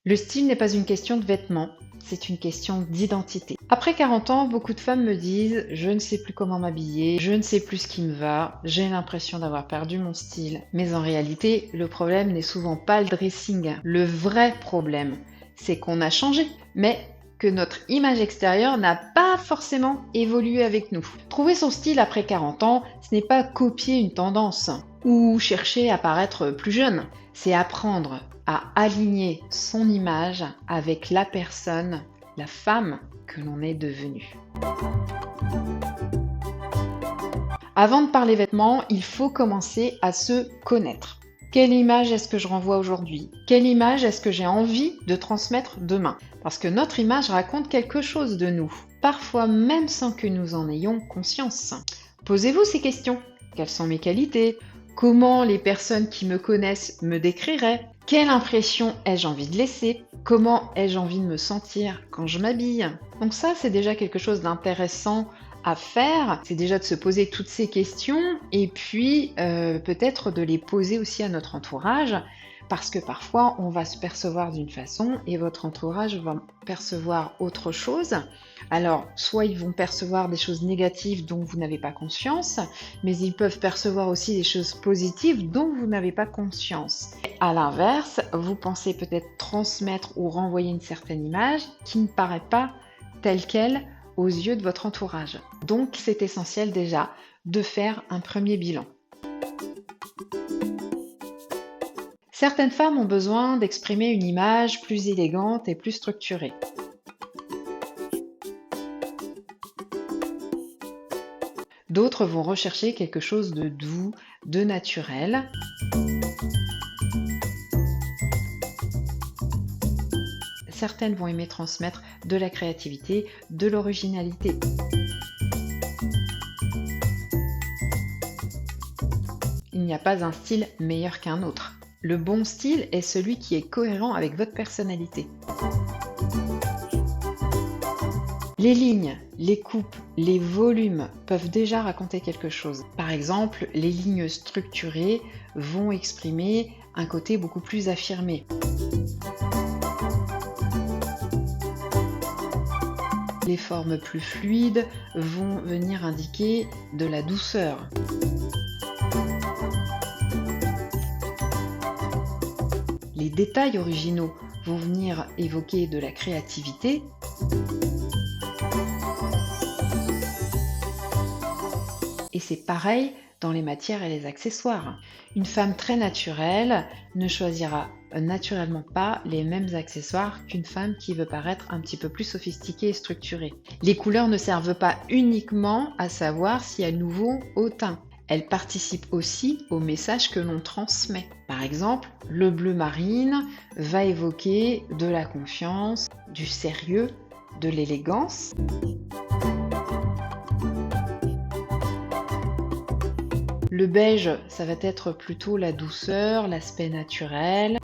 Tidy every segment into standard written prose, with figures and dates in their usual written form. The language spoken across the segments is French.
Le style n'est pas une question de vêtements, c'est une question d'identité. Après 40 ans, beaucoup de femmes me disent « je ne sais plus comment m'habiller, je ne sais plus ce qui me va, j'ai l'impression d'avoir perdu mon style ». Mais en réalité, le problème n'est souvent pas le dressing. Le vrai problème, c'est qu'on a changé, mais que notre image extérieure n'a pas forcément évolué avec nous. Trouver son style après 40 ans, ce n'est pas copier une tendance ou chercher à paraître plus jeune. C'est apprendre à aligner son image avec la personne, la femme que l'on est devenue. Avant de parler vêtements, il faut commencer à se connaître. Quelle image est-ce que je renvoie aujourd'hui? Quelle image est-ce que j'ai envie de transmettre demain? Parce que notre image raconte quelque chose de nous, parfois même sans que nous en ayons conscience. Posez-vous ces questions. Quelles sont mes qualités? Comment les personnes qui me connaissent me décriraient? Quelle impression ai-je envie de laisser? Comment ai-je envie de me sentir quand je m'habille? Donc ça, c'est déjà quelque chose d'intéressant à faire. C'est déjà de se poser toutes ces questions et puis peut-être de les poser aussi à notre entourage, parce que parfois on va se percevoir d'une façon et votre entourage va percevoir autre chose. Alors, soit ils vont percevoir des choses négatives dont vous n'avez pas conscience, mais ils peuvent percevoir aussi des choses positives dont vous n'avez pas conscience. À l'inverse, vous pensez peut-être transmettre ou renvoyer une certaine image qui ne paraît pas telle qu'elle aux yeux de votre entourage. Donc, c'est essentiel déjà de faire un premier bilan. Certaines femmes ont besoin d'exprimer une image plus élégante et plus structurée. D'autres vont rechercher quelque chose de doux, de naturel. Certaines vont aimer transmettre de la créativité, de l'originalité. Il n'y a pas un style meilleur qu'un autre. Le bon style est celui qui est cohérent avec votre personnalité. Les lignes, les coupes, les volumes peuvent déjà raconter quelque chose. Par exemple, les lignes structurées vont exprimer un côté beaucoup plus affirmé. Les formes plus fluides vont venir indiquer de la douceur. Les détails originaux vont venir évoquer de la créativité. Et c'est pareil dans les matières et les accessoires. Une femme très naturelle ne choisira naturellement pas les mêmes accessoires qu'une femme qui veut paraître un petit peu plus sophistiquée et structurée. Les couleurs ne servent pas uniquement à savoir si elles nous vont au teint. Elles participent aussi au message que l'on transmet. Par exemple, le bleu marine va évoquer de la confiance, du sérieux, de l'élégance. Le beige, ça va être plutôt la douceur, l'aspect naturel.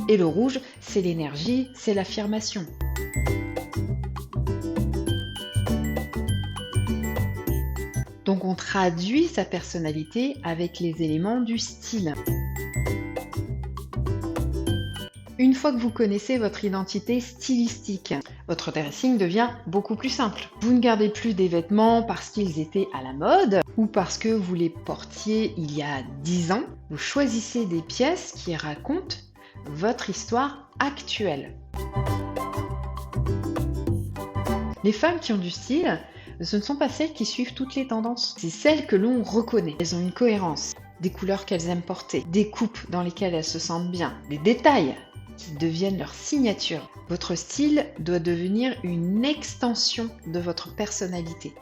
Et le rouge, c'est l'énergie, c'est l'affirmation. Donc on traduit sa personnalité avec les éléments du style. Une fois que vous connaissez votre identité stylistique, votre dressing devient beaucoup plus simple. Vous ne gardez plus des vêtements parce qu'ils étaient à la mode ou parce que vous les portiez il y a 10 ans. Vous choisissez des pièces qui racontent votre histoire actuelle. Les femmes qui ont du style, ce ne sont pas celles qui suivent toutes les tendances. C'est celles que l'on reconnaît. Elles ont une cohérence, des couleurs qu'elles aiment porter, des coupes dans lesquelles elles se sentent bien, des détails qui deviennent leur signature. Votre style doit devenir une extension de votre personnalité.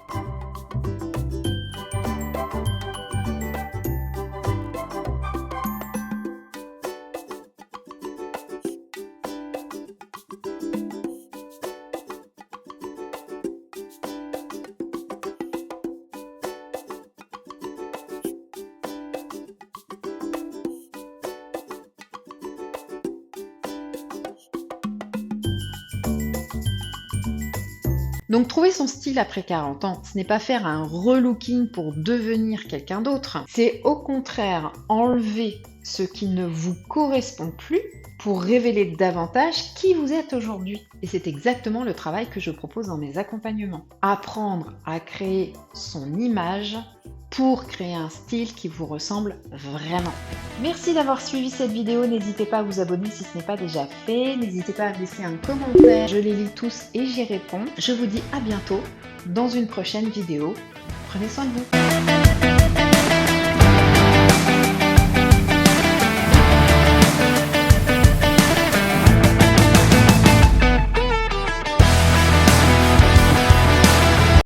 Donc trouver son style après 40 ans, ce n'est pas faire un relooking pour devenir quelqu'un d'autre. C'est au contraire enlever ce qui ne vous correspond plus pour révéler davantage qui vous êtes aujourd'hui. Et c'est exactement le travail que je propose dans mes accompagnements. Apprendre à créer son image pour créer un style qui vous ressemble vraiment. Merci d'avoir suivi cette vidéo. N'hésitez pas à vous abonner si ce n'est pas déjà fait. N'hésitez pas à laisser un commentaire. Je les lis tous et j'y réponds. Je vous dis à bientôt dans une prochaine vidéo. Prenez soin de vous.